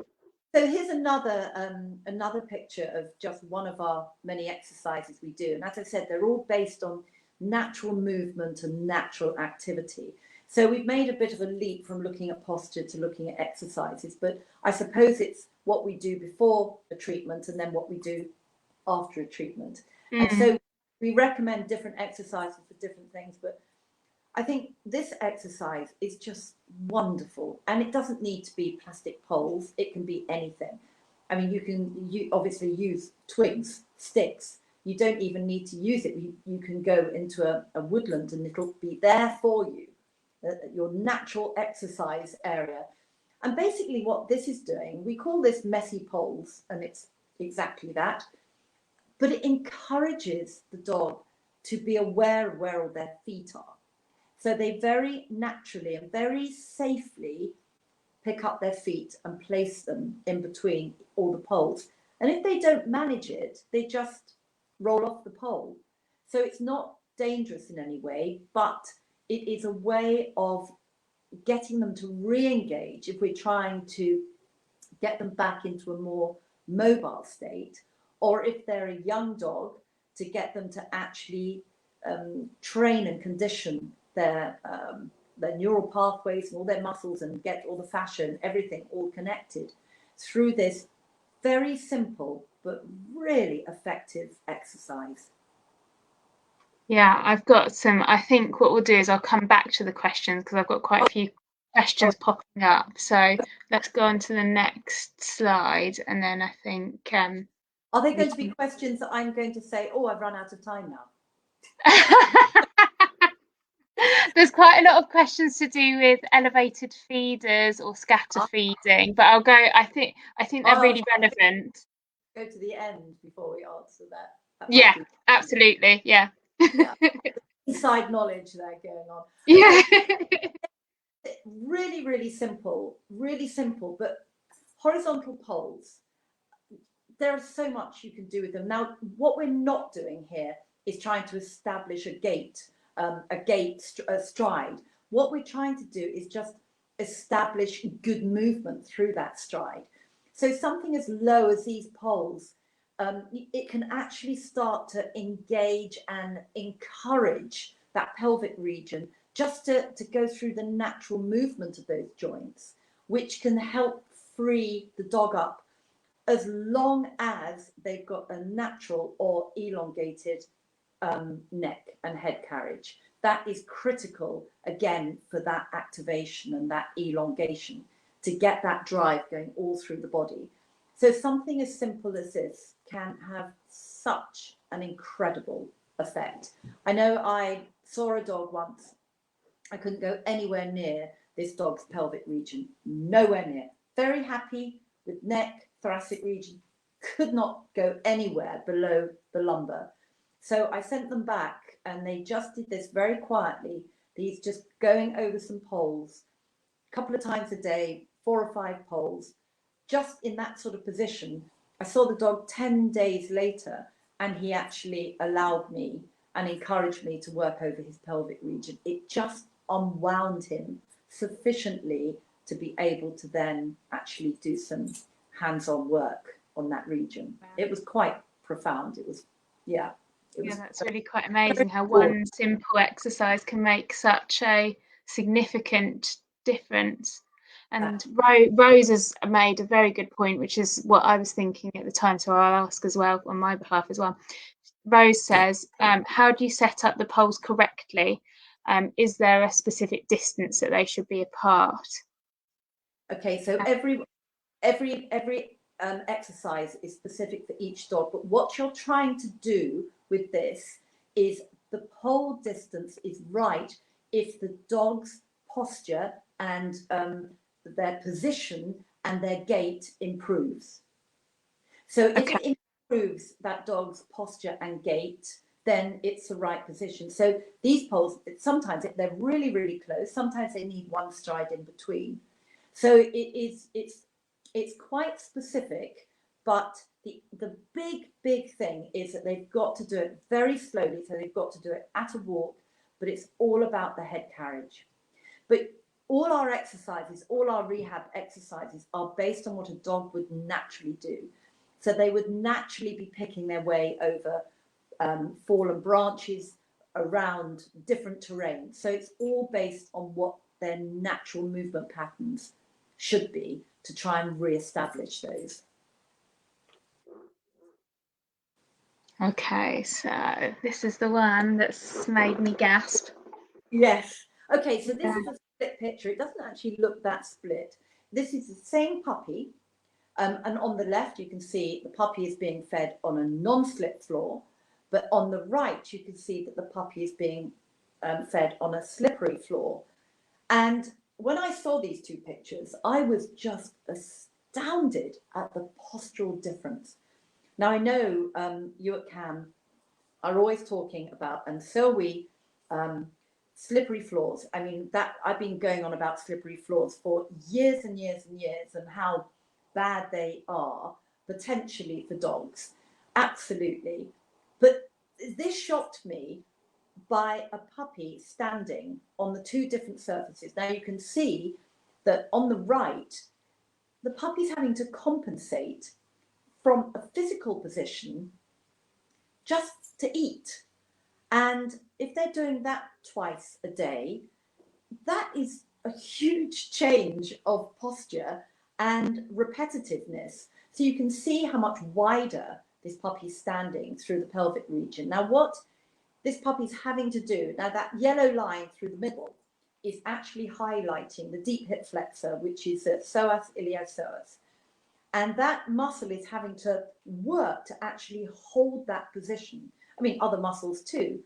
So here's another picture of just one of our many exercises we do. And as I said, they're all based on natural movement and natural activity. So we've made a bit of a leap from looking at posture to looking at exercises, but I suppose it's what we do before a treatment and then what we do after a treatment. And so we recommend different exercises for different things, but I think this exercise is just wonderful, and it doesn't need to be plastic poles. It can be anything. I mean, you obviously use twigs, sticks. You don't even need to use it. You can go into a woodland and it'll be there for you, your natural exercise area. And basically what this is doing, we call this messy poles, and it's exactly that. But it encourages the dog to be aware of where all their feet are. So they very naturally and very safely pick up their feet and place them in between all the poles. And if they don't manage it, they just roll off the pole. So it's not dangerous in any way, but it is a way of getting them to re-engage if we're trying to get them back into a more mobile state, or if they're a young dog, to get them to actually train and condition their neural pathways and all their muscles and get all the fascia and everything all connected through this very simple but really effective exercise. Yeah, I've got some. I think what we'll do is I'll come back to the questions because I've got quite a few questions popping up. So let's go on to the next slide, and then I think are they going to be questions that I'm going to say, oh, I've run out of time now? There's quite a lot of questions to do with elevated feeders or scatter feeding, but I'll go. I think they're really relevant. Go to the end before we answer that. Yeah, absolutely. Yeah. Yeah. Inside knowledge there going on. Yeah. Really, really simple, but horizontal poles. there is so much you can do with them. Now, what we're not doing here is trying to establish a stride. What we're trying to do is just establish good movement through that stride. So something as low as these poles, it can actually start to engage and encourage that pelvic region just to go through the natural movement of those joints, which can help free the dog up as long as they've got a natural or elongated neck and head carriage. That is critical, again, for that activation and that elongation, to get that drive going all through the body. So something as simple as this can have such an incredible effect. I know I saw a dog once. I couldn't go anywhere near this dog's pelvic region, nowhere near. Very happy with neck, thoracic region, could not go anywhere below the lumbar. So I sent them back, and they just did this very quietly. These just going over some poles, a couple of times a day, 4 or 5 poles, just in that sort of position. I saw the dog 10 days later, and he actually allowed me and encouraged me to work over his pelvic region. It just unwound him sufficiently to be able to then actually do some hands-on work on that region. Wow. It was quite profound. It was, yeah. Yeah, that's really quite amazing how one simple exercise can make such a significant difference. And Rose has made a very good point, which is what I was thinking at the time, so I'll ask as well on my behalf as well. Rose says, how do you set up the poles correctly? Is there a specific distance that they should be apart? Okay, so every exercise is specific for each dog, but what you're trying to do with this is the pole distance is right if the dog's posture and their position and their gait improves. So if it improves that dog's posture and gait, then it's the right position. So these poles, sometimes they're really, really close. Sometimes they need one stride in between. So it's quite specific, but the big thing is that they've got to do it very slowly. So they've got to do it at a walk, but it's all about the head carriage. But all our exercises, all our rehab exercises are based on what a dog would naturally do. So they would naturally be picking their way over fallen branches, around different terrain. So it's all based on what their natural movement patterns should be to try and re-establish those. Okay, so this is the one that's made me gasp. Yes. Okay, so this is a split picture. It doesn't actually look that split. This is the same puppy, and on the left you can see the puppy is being fed on a non-slip floor, but on the right you can see that the puppy is being fed on a slippery floor. And when I saw these two pictures, I was just astounded at the postural difference. Now, I know you at CAM are always talking about, and so are we, slippery floors. I mean, that I've been going on about slippery floors for years and years and years, and how bad they are potentially for dogs. Absolutely. But this shocked me by a puppy standing on the two different surfaces. Now you can see that on the right, the puppy's having to compensate from a physical position just to eat. And if they're doing that twice a day, that is a huge change of posture and repetitiveness. So you can see how much wider this puppy's standing through the pelvic region. Now what this puppy's having to do, now that yellow line through the middle is actually highlighting the deep hip flexor, which is the psoas iliopsoas. And that muscle is having to work to actually hold that position. I mean, other muscles too.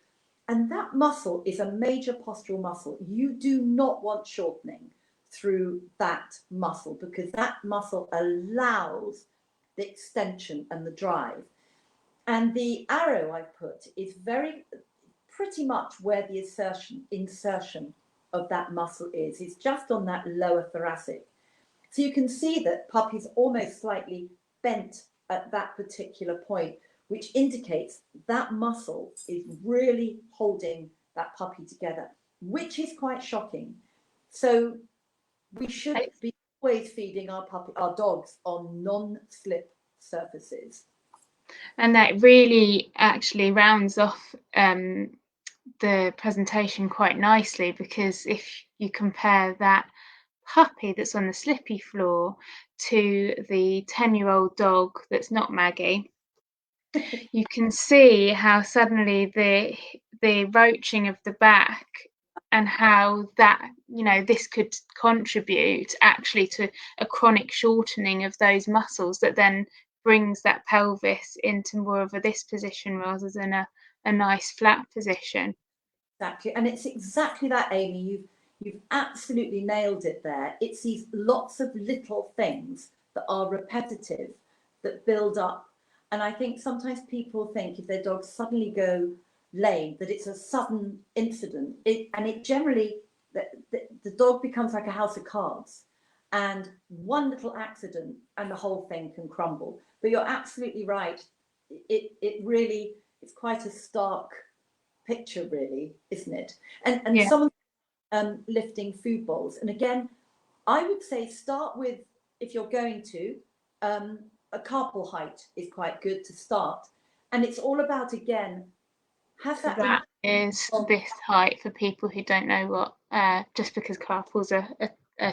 And that muscle is a major postural muscle. You do not want shortening through that muscle, because that muscle allows the extension and the drive. And the arrow I've put is pretty much where the insertion of that muscle is. It's just on that lower thoracic. So you can see that puppy's almost slightly bent at that particular point, which indicates that muscle is really holding that puppy together, which is quite shocking. So we should be always feeding our dogs on non-slip surfaces. And that really actually rounds off the presentation quite nicely, because if you compare that puppy that's on the slippy floor to the 10-year-old dog that's not Maggie, you can see how suddenly the roaching of the back, and how that, you know, this could contribute actually to a chronic shortening of those muscles that then brings that pelvis into more of this position rather than a nice flat position. Exactly, and it's exactly that, Amy. You've absolutely nailed it there. It's these lots of little things that are repetitive that build up. And I think sometimes people think if their dogs suddenly go lame, that it's a sudden incident. And it generally, the dog becomes like a house of cards. And one little accident and the whole thing can crumble. But you're absolutely right. It really, it's quite a stark picture, really, isn't it? And Yeah. someone lifting food bowls, and again, I would say start with, if you're going to, a carpal height is quite good to start, and it's all about, again, have So that that is of, this height for people who don't know what, just because carpal's a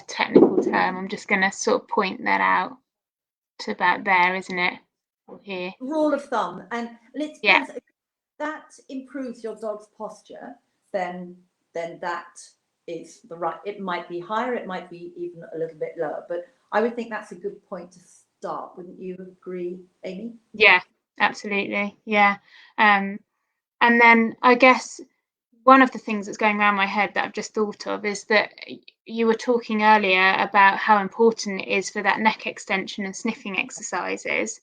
technical term, I'm just going to sort of point that out to about there, isn't it? Or here. rule of thumb, and it Yeah. depends. If that improves your dog's posture, then that is the right. It might be higher, it might be even a little bit lower, but I would think that's a good point to start. Wouldn't you agree, Amy? Yeah, absolutely. Yeah. And then I guess one of the things that's going around my head that I've just thought of is that you were talking earlier about how important it is for that neck extension and sniffing exercises.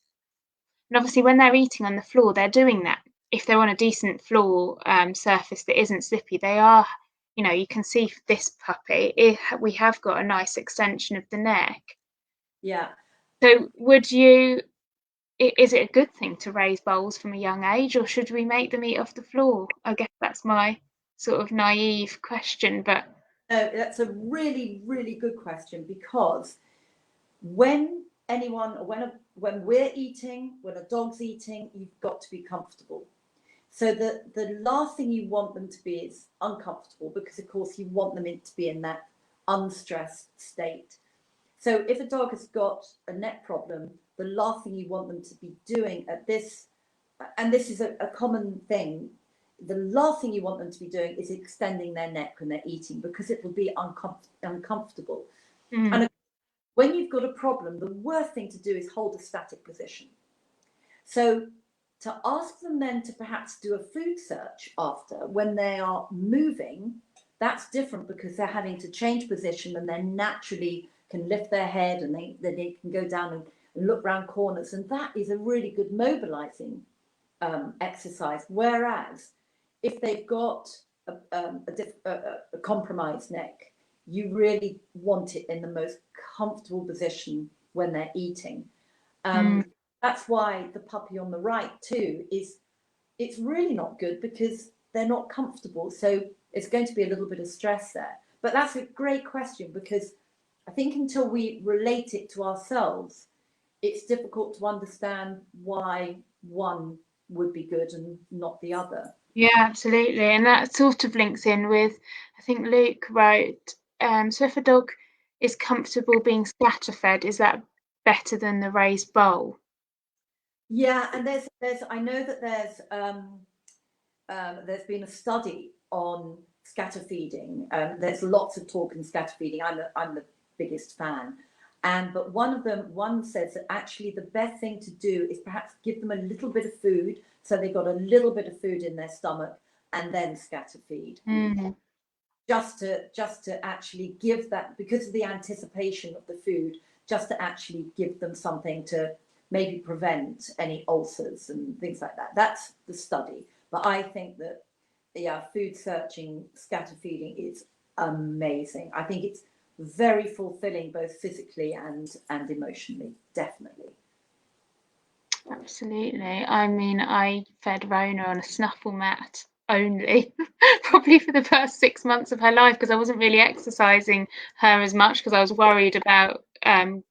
And obviously, when they're eating on the floor, they're doing that. If they're on a decent floor surface that isn't slippy, they are, you know, you can see for this puppy, we have got a nice extension of the neck. Yeah. So would you, is it a good thing to raise bowls from a young age, or should we make them eat off the floor? I guess that's my sort of naive question, but No, that's a really, really good question, because when anyone, or when we're eating, when a dog's eating, you've got to be comfortable. So the last thing you want them to be is uncomfortable, because of course you want them to be in that unstressed state. So if a dog has got a neck problem, the last thing you want them to be doing at this, and this is a common thing, the last thing you want them to be doing is extending their neck when they're eating, because it will be uncomfortable. And when you've got a problem, the worst thing to do is hold a static position. So to ask them then to perhaps do a food search after, when they are moving, that's different, because they're having to change position, and they naturally can lift their head, and they can go down and look round corners, and that is a really good mobilizing exercise. Whereas if they've got a compromised neck, you really want it in the most comfortable position when they're eating. That's why the puppy on the right too it's really not good, because they're not comfortable. So it's going to be a little bit of stress there. But that's a great question, because I think until we relate it to ourselves, it's difficult to understand why one would be good and not the other. yeah, absolutely. And that sort of links in with, I think Luke wrote, so if a dog is comfortable being scatter fed, is that better than the raised bowl? Yeah, and there's I know that there's been a study on scatter feeding. There's lots of talk in scatter feeding. I'm the biggest fan. But one says that actually the best thing to do is perhaps give them a little bit of food, so they've got a little bit of food in their stomach, and then scatter feed. Just to actually give that, because of the anticipation of the food, just to actually give them something to maybe prevent any ulcers and things like that. That's the study. But I think that, yeah, food searching, scatter feeding is amazing. I think it's very fulfilling, both physically and emotionally, definitely. Absolutely. I mean, I fed Rona on a snuffle mat only, probably for the first 6 months of her life, because I wasn't really exercising her as much because I was worried about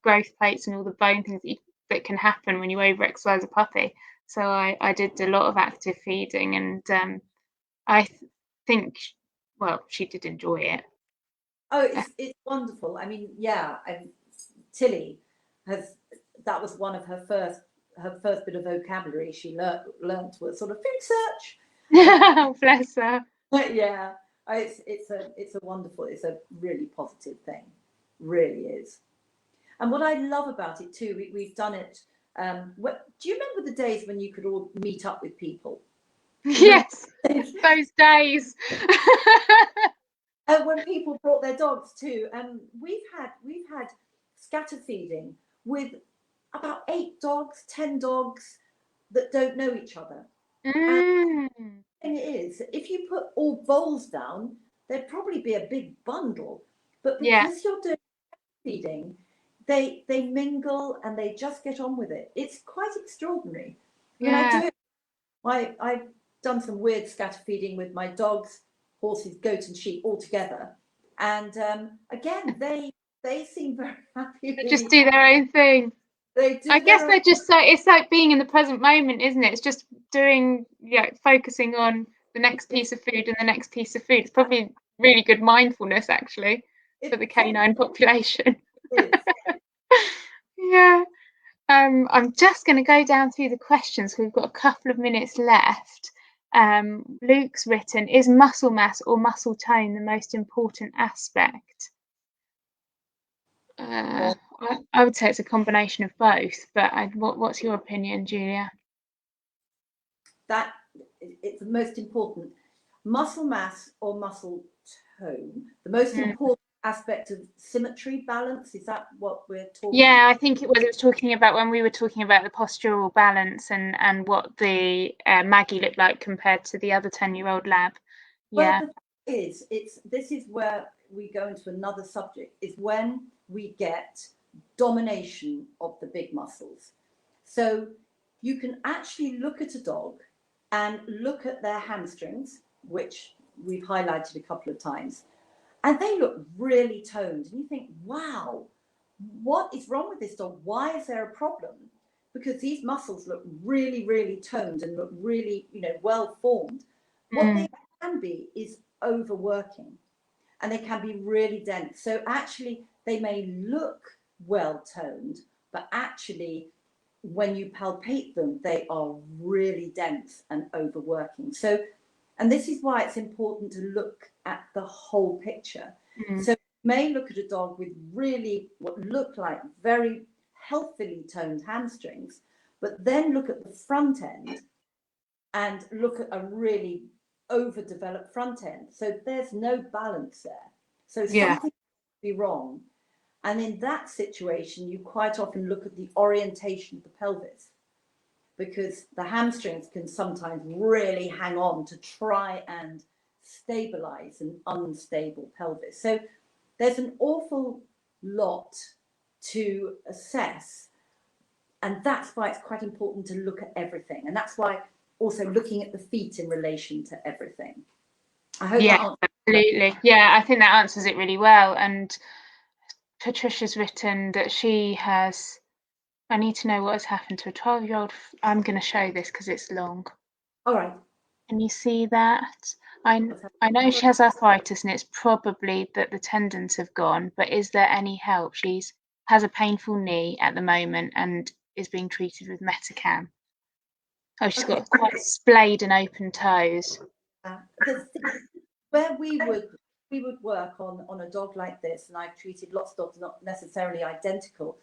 growth plates and all the bone things that can happen when you over-exercise a puppy. So I did a lot of active feeding, and I think, well, she did enjoy it. Oh, it's wonderful. I mean, yeah, and Tilly has, that was one of her first bit of vocabulary she learnt was sort of food search. Bless her. Yeah, it's a wonderful, it's a really positive thing, really is. And what I love about it too, we've done it. Do you remember the days when you could all meet up with people? Do you remember Yes, those days. when people brought their dogs too? We've had scatter feeding with about 8 dogs, 10 dogs that don't know each other. And Mm. the thing is, if you put all bowls down, there'd probably be a big bundle. But Yeah, because you're doing feeding, they mingle and they just get on with it. It's quite extraordinary. I mean, I yeah, do it. I've done some weird scatter feeding with my dogs, horses, goats, and sheep all together. And again, they seem very happy. they just Really, do their own thing. they I do guess their own. they're just so, it's like being in the present moment, isn't it? It's just doing, yeah, focusing on the next piece of food and the next piece of food. It's probably really good mindfulness actually for It the probably canine population. is. Yeah. I'm just going to go down through the questions. We've got a couple of minutes left. Luke's written, is muscle mass or muscle tone the most important aspect? Well, I would say it's a combination of both, but what's your opinion, Julia? that it's the most important. Muscle mass or muscle tone. The most Mm. important aspect of symmetry, balance. Is that what we're talking? Yeah, I think it was talking about when we were talking about the postural balance and what the Maggie looked like compared to the other 10-year-old lab. Well, Yeah. the thing is, this is where we go into another subject, is when we get domination of the big muscles. So you can actually look at a dog and look at their hamstrings, which we've highlighted a couple of times, and they look really toned. And you think, wow, what is wrong with this dog? Why is there a problem? Because these muscles look really, really toned and look really, well formed. What Mm. they can be is overworking, and they can be really dense. So actually, they may look well toned, but actually, when you palpate them, they are really dense and overworking. So, and this is why it's important to look at the whole picture. Mm. So you may look at a dog with really what look like very healthily toned hamstrings, but then look at the front end and look at a really overdeveloped front end. So there's no balance there. So Yeah. something could be wrong. And in that situation, you quite often look at the orientation of the pelvis, because the hamstrings can sometimes really hang on to try and stabilize an unstable pelvis. So there's an awful lot to assess. And that's why it's quite important to look at everything. And that's why also looking at the feet in relation to everything. I hope Yeah, that answers. absolutely. Yeah, I think that answers it really well. And Patricia's written that she has. I need to know what has happened to a 12-year-old. I'm going to show this because it's long. All right. Can you see that? I know she has arthritis and it's probably that the tendons have gone, but is there any help? She's has a painful knee at the moment and is being treated with Metacam. Oh, she's Okay. got quite splayed and open toes. Where we would work on a dog like this, and I've treated lots of dogs, not necessarily identical.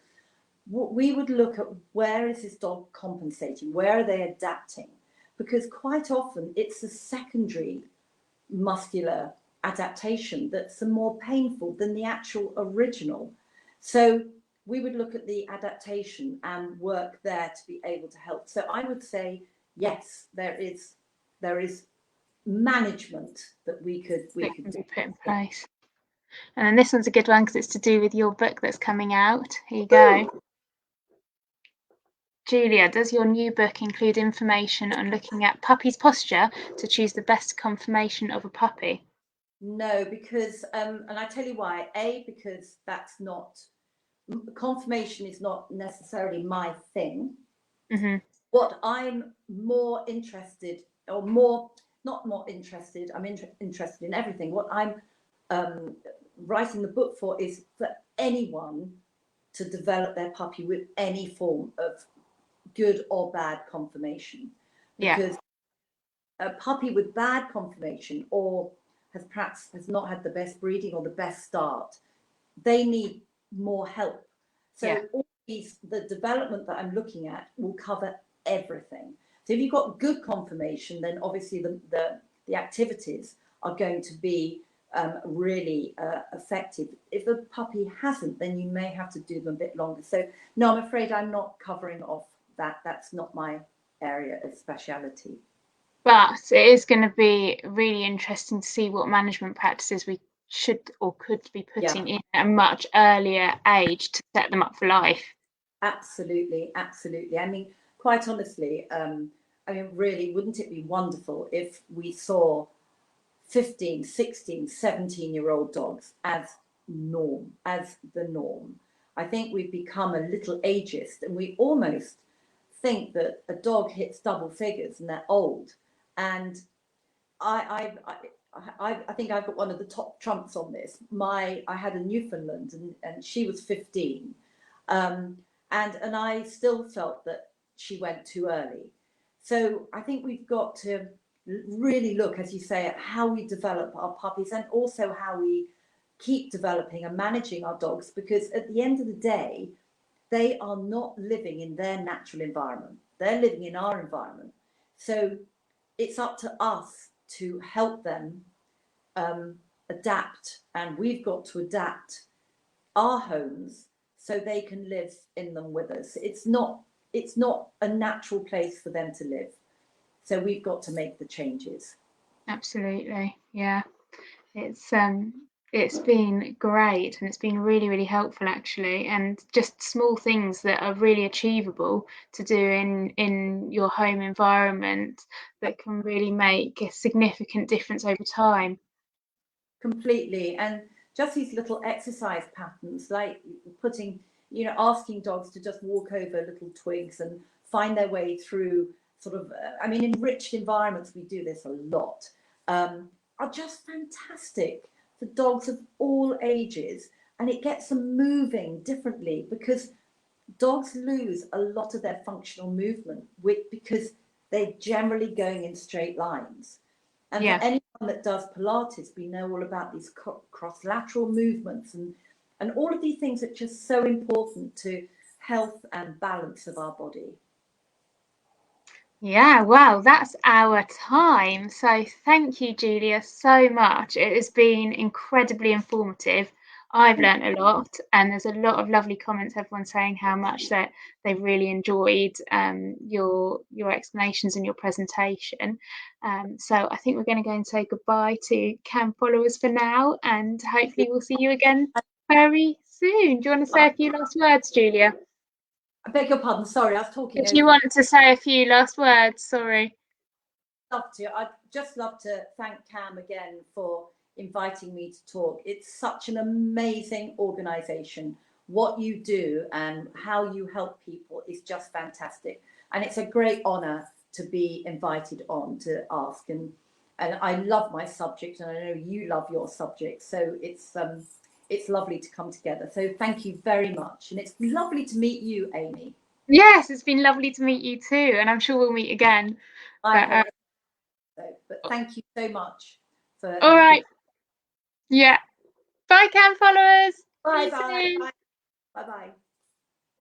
We would look at where is this dog compensating, where are they adapting, because quite often it's the secondary muscular adaptation that's the more painful than the actual original. So we would look at the adaptation and work there to be able to help. So I would say yes, there is management that we could That do. can be put in place. And then this one's a good one because it's to do with your book that's coming out. Here you go. Julia, does your new book include information on looking at puppies' posture to choose the best conformation of a puppy? No, because, and I tell you why. Because that's not, conformation is not necessarily my thing. Mm-hmm. What I'm more interested, or more, not more interested, I'm interested in everything. What I'm writing the book for is for anyone to develop their puppy with any form of good or bad conformation. Yeah. Because a puppy with bad conformation, or has not had the best breeding or the best start, they need more help. So Yeah. all the development that I'm looking at will cover everything. So if you've got good conformation, then obviously the activities are going to be really effective. If a puppy hasn't, then you may have to do them a bit longer. So no, I'm afraid I'm not covering off that. That's not my area of speciality. But it is going to be really interesting to see what management practices we should or could be putting in at a much earlier age to set them up for life. Absolutely, absolutely. I mean, quite honestly, I mean, really, wouldn't it be wonderful if we saw 15, 16, 17-year-old dogs as the norm? I think we've become a little ageist, and we almost think that a dog hits double figures and they're old. And I think I've got one of the top trumps on this. I had a Newfoundland, and she was 15, and I still felt that she went too early. So I think we've got to really look, as you say, at how we develop our puppies, and also how we keep developing and managing our dogs, because at the end of the day, they are not living in their natural environment. They're living in our environment. So it's up to us to help them adapt, and we've got to adapt our homes so they can live in them with us. It's not a natural place for them to live. So we've got to make the changes. Absolutely. Yeah. It's been great, and it's been really, really helpful actually, and just small things that are really achievable to do in your home environment that can really make a significant difference over time. Completely. And just these little exercise patterns, like putting, asking dogs to just walk over little twigs and find their way through sort of, I mean, enriched environments, we do this a lot, are just fantastic for dogs of all ages. And it gets them moving differently, because dogs lose a lot of their functional movement because they're generally going in straight lines. And for Yeah. anyone that does Pilates, we know all about these cross-lateral movements, and all of these things are just so important to health and balance of our body. Yeah, well, that's our time. So thank you, Julia, so much. It has been incredibly informative. I've learnt a lot, and there's a lot of lovely comments. Everyone saying how much that they really enjoyed your explanations and your presentation. So I think we're going to go and say goodbye to Cam followers for now, and hopefully we'll see you again very soon. Do you want to say a few last words, Julia? I beg your pardon, sorry, I was talking If over you you. want to say a few last words, sorry. I'd just love to thank Cam again for inviting me to talk. It's such an amazing organisation. What you do and how you help people is just fantastic. And it's a great honour to be invited on to ask. And I love my subject, and I know you love your subject. So it's lovely to come together. So thank you very much. And it's lovely to meet you, Amy. Yes, it's been lovely to meet you too, and I'm sure we'll meet again. I hope so. But thank you so much for. All right. Yeah. Bye, Cam followers. See Bye you bye. soon. Bye bye.